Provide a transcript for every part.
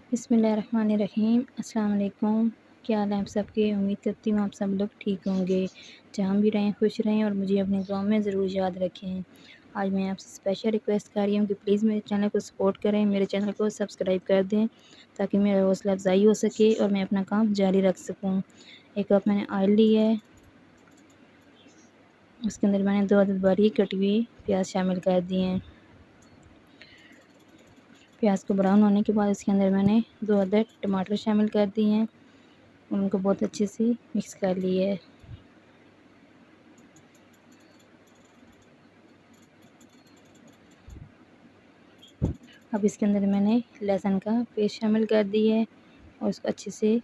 बिस्मिल्लाहिर्रहमानिर्रहीम। अस्सलाम वालेकुम। क्या हाल है आप सबके? उम्मीद करती हूँ आप सब लोग ठीक होंगे। जहाँ भी रहें खुश रहें और मुझे अपनी दुआ में ज़रूर याद रखें। आज मैं आपसे स्पेशल रिक्वेस्ट कर रही हूँ कि प्लीज़ मेरे चैनल को सपोर्ट करें, मेरे चैनल को सब्सक्राइब कर दें ताकि मेरा हौसला अफ़ज़ाई हो सके और मैं अपना काम जारी रख सकूँ। एक कप मैंने ऑयल ली है, उसके अंदर मैंने 2 अदद बारीक कटी हुई प्याज शामिल कर दिए हैं। प्याज को ब्राउन होने के बाद इसके अंदर मैंने 2 अदद टमाटर शामिल कर दिए हैं और उनको बहुत अच्छे से मिक्स कर लिए है। अब इसके अंदर मैंने लहसुन का पेस्ट शामिल कर दिया है और उसको अच्छे से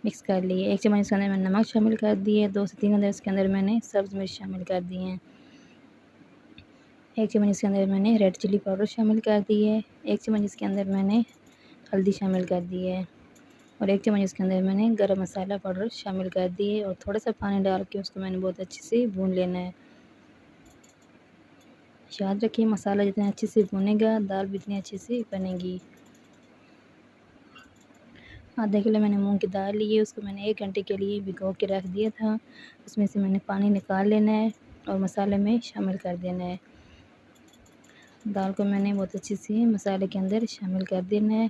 मिक्स कर लिए। 1 चम्मच इसके अंदर मैंने नमक शामिल कर दिए, 2 से 3 अदद इसके अंदर मैंने सब्ज़ मिर्च शामिल कर दिए हैं। 1 चम्मच इसके अंदर मैंने रेड चिली पाउडर शामिल कर दी है। 1 चम्मच इसके अंदर मैंने हल्दी शामिल कर दी है और 1 चम्मच इसके अंदर मैंने गरम मसाला पाउडर शामिल कर दिए और थोड़ा सा पानी डाल के उसको मैंने बहुत अच्छे से भून लेना है। याद रखिए मसाला जितना अच्छे से भुनेगा दाल भी इतनी अच्छे से बनेगी। आधा किलो मैंने मूंग की दाल ली है, उसको मैंने 1 घंटे के लिए भिगो के रख दिया था। उसमें से मैंने पानी निकाल लेना है और मसाले में शामिल कर देना है। दाल को मैंने बहुत अच्छे से मसाले के अंदर शामिल कर देना है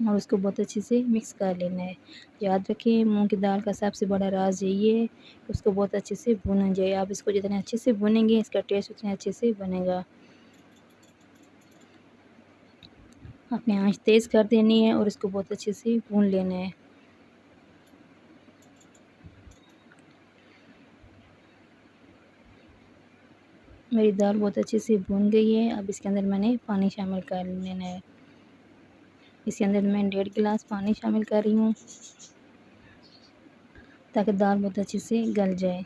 और उसको बहुत अच्छे से मिक्स कर लेना है। याद रखें मूंग की दाल का सबसे बड़ा राज यही है कि उसको बहुत अच्छे से भुना जाए। आप इसको जितने अच्छे से भुनेंगे इसका टेस्ट उतने अच्छे से बनेगा। अपनी आंच तेज़ कर देनी है और इसको बहुत अच्छे से भून लेना है। मेरी दाल बहुत अच्छे से भून गई है। अब इसके अंदर मैंने पानी शामिल कर लेना है। इसके अंदर मैं 1.5 गिलास पानी शामिल कर रही हूँ ताकि दाल बहुत अच्छे से गल जाए।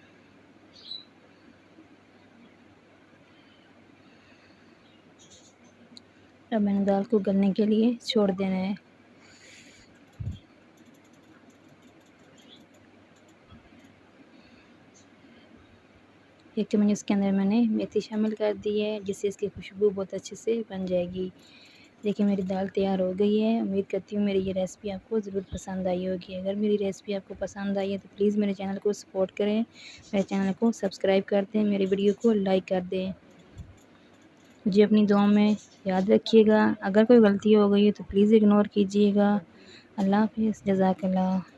अब मैंने दाल को गलने के लिए छोड़ देना है। एक चम्मच इसके अंदर मैंने मेथी शामिल कर दी है जिससे इसकी खुशबू बहुत अच्छे से बन जाएगी। देखिए मेरी दाल तैयार हो गई है। उम्मीद करती हूँ मेरी ये रेसिपी आपको ज़रूर पसंद आई होगी। अगर मेरी रेसिपी आपको पसंद आई है तो प्लीज़ मेरे चैनल को सपोर्ट करें, मेरे चैनल को सब्सक्राइब कर दें, मेरी वीडियो को लाइक कर दें। मुझे अपनी दुआ में याद रखिएगा। अगर कोई गलती हो गई है तो प्लीज़ इग्नोर कीजिएगा। अल्लाह हाफ़िज़, जज़ाकल्लाह।